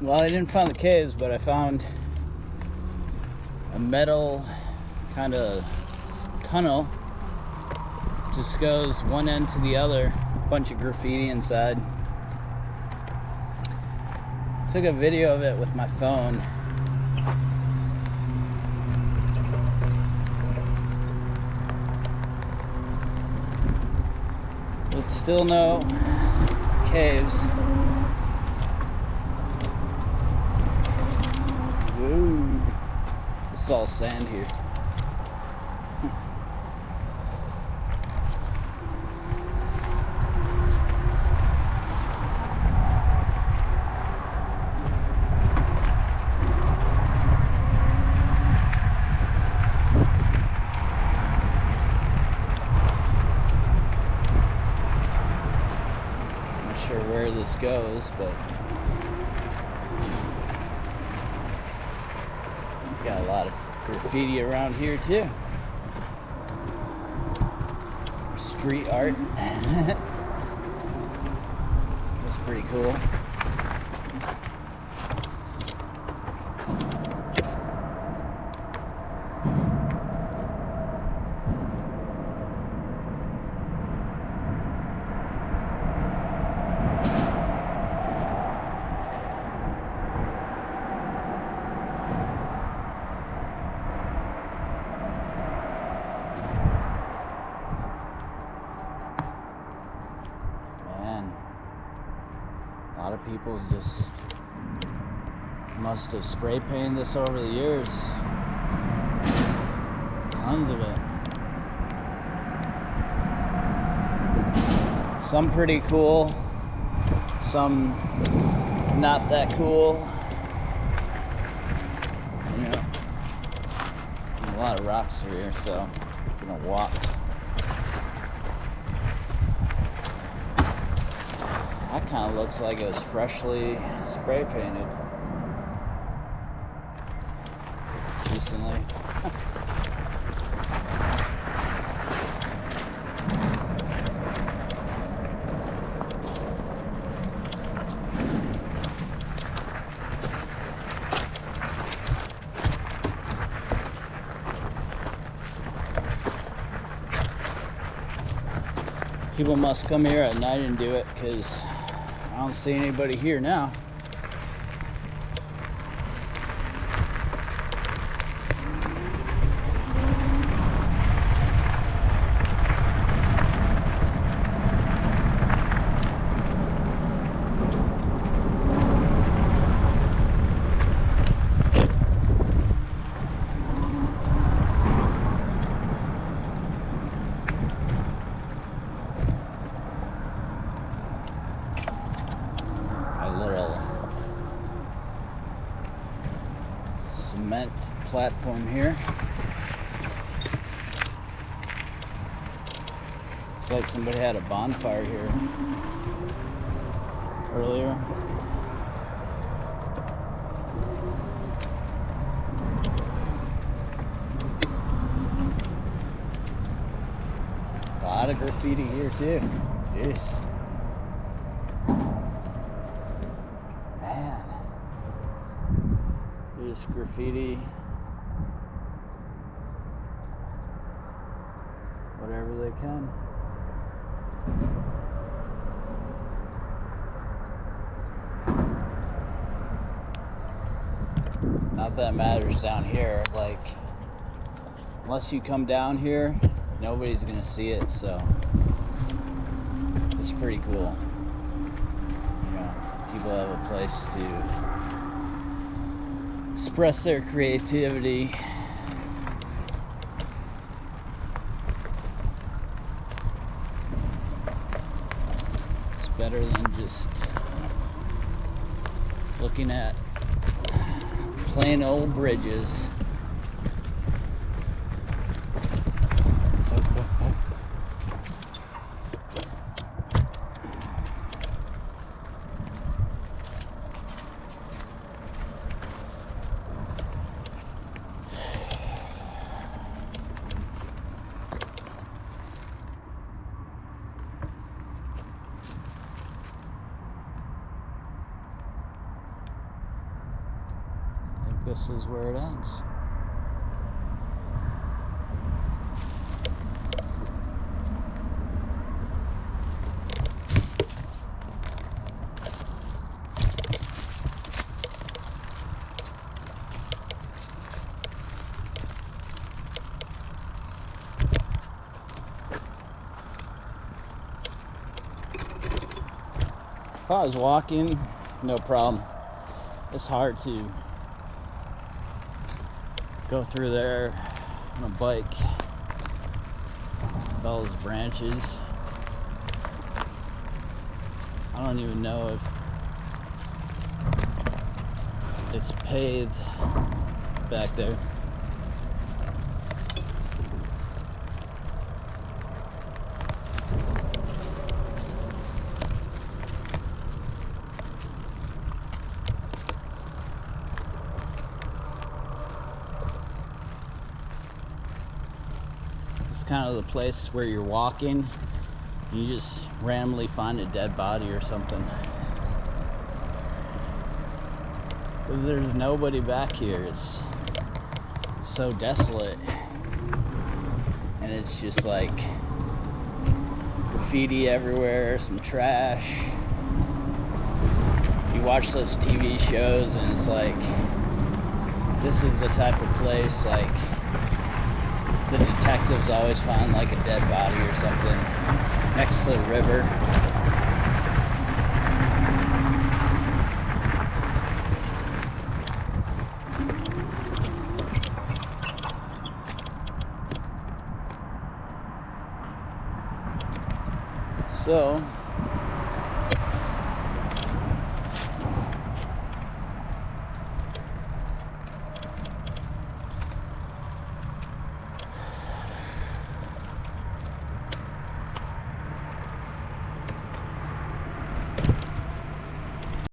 Well, I didn't find the caves, but I found a metal kind of tunnel. Just goes one end to the other. A bunch of graffiti inside. Took a video of it with my phone. But still no caves. Woo. It's all sand here. Not sure where this goes, but got a lot of graffiti around here too. Street art. That's pretty cool. A lot of people just must have spray painted this over the years. Tons of it. Some pretty cool, some not that cool. You know, a lot of rocks here, so I'm gonna walk. That kind of looks like it was freshly spray painted recently. People must come here at night and do it because I don't see anybody here now. Cement platform here. Looks like somebody had a bonfire here earlier. A lot of graffiti here too. Jeez. Just graffiti, whatever they can. Not that it matters down here, like, unless you come down here, nobody's gonna see it, so it's pretty cool. You know, people have a place to express their creativity. It's better than just looking at plain old bridges. this is where it ends. If I was walking, no problem. It's hard to go through there on a bike with all those branches. I don't even know if it's paved back there. It's kind of the place where you're walking and you just randomly find a dead body or something. Because there's nobody back here. It's so desolate. And it's just like graffiti everywhere, some trash. You watch those TV shows and it's like, this is the type of place like the detectives always find like a dead body or something next to the river. So